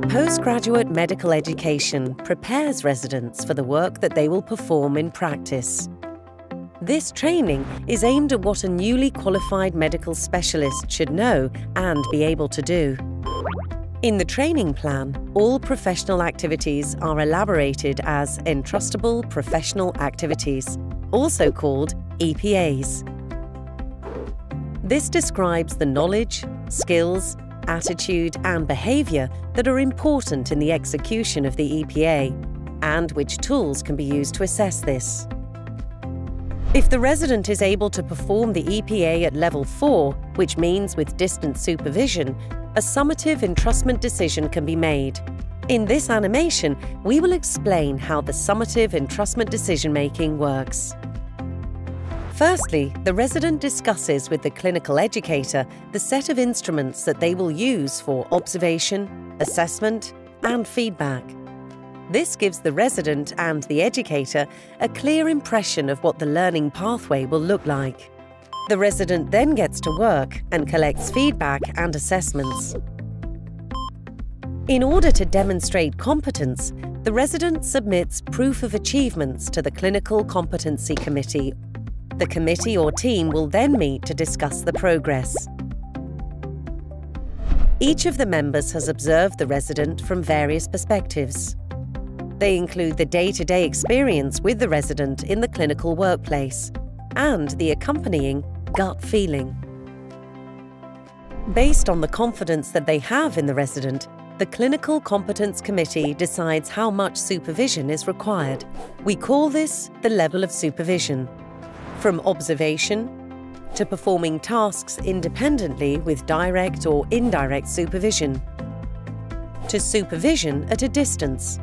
Postgraduate medical education prepares residents for the work that they will perform in practice. This training is aimed at what a newly qualified medical specialist should know and be able to do. In the training plan, all professional activities are elaborated as Entrustable professional activities, also called EPAs. This describes the knowledge, skills, attitude and behaviour that are important in the execution of the EPA, and which tools can be used to assess this. If the resident is able to perform the EPA at level 4, which means with distant supervision, a summative entrustment decision can be made. In this animation, we will explain how the summative entrustment decision-making works. Firstly, the resident discusses with the clinical educator the set of instruments that they will use for observation, assessment, and feedback. This gives the resident and the educator a clear impression of what the learning pathway will look like. The resident then gets to work and collects feedback and assessments. In order to demonstrate competence, the resident submits proof of achievements to the Clinical Competency Committee. The committee or team will then meet to discuss the progress. Each of the members has observed the resident from various perspectives. They include the day-to-day experience with the resident in the clinical workplace and the accompanying gut feeling. Based on the confidence that they have in the resident, the Clinical Competence Committee decides how much supervision is required. We call this the level of supervision. From observation to performing tasks independently with direct or indirect supervision, to supervision at a distance,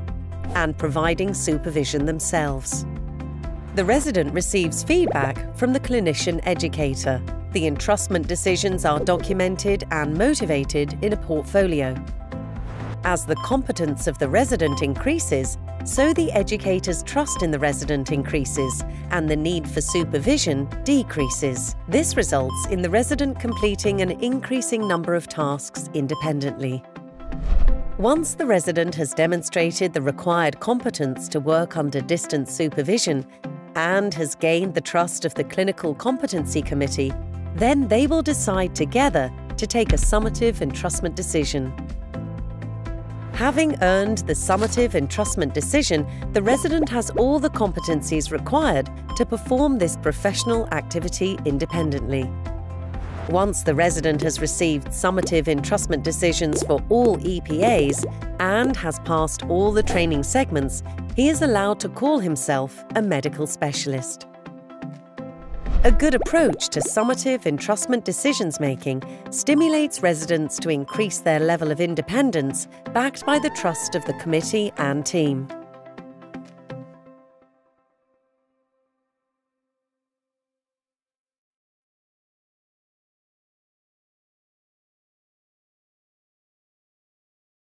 and providing supervision themselves. The resident receives feedback from the clinician educator. The entrustment decisions are documented and motivated in a portfolio. As the competence of the resident increases, so the educator's trust in the resident increases and the need for supervision decreases. This results in the resident completing an increasing number of tasks independently. Once the resident has demonstrated the required competence to work under distant supervision and has gained the trust of the Clinical Competency Committee, then they will decide together to take a summative entrustment decision. Having earned the summative entrustment decision, the resident has all the competencies required to perform this professional activity independently. Once the resident has received summative entrustment decisions for all EPAs and has passed all the training segments, he is allowed to call himself a medical specialist. A good approach to summative entrustment decisions-making stimulates residents to increase their level of independence, backed by the trust of the committee and team.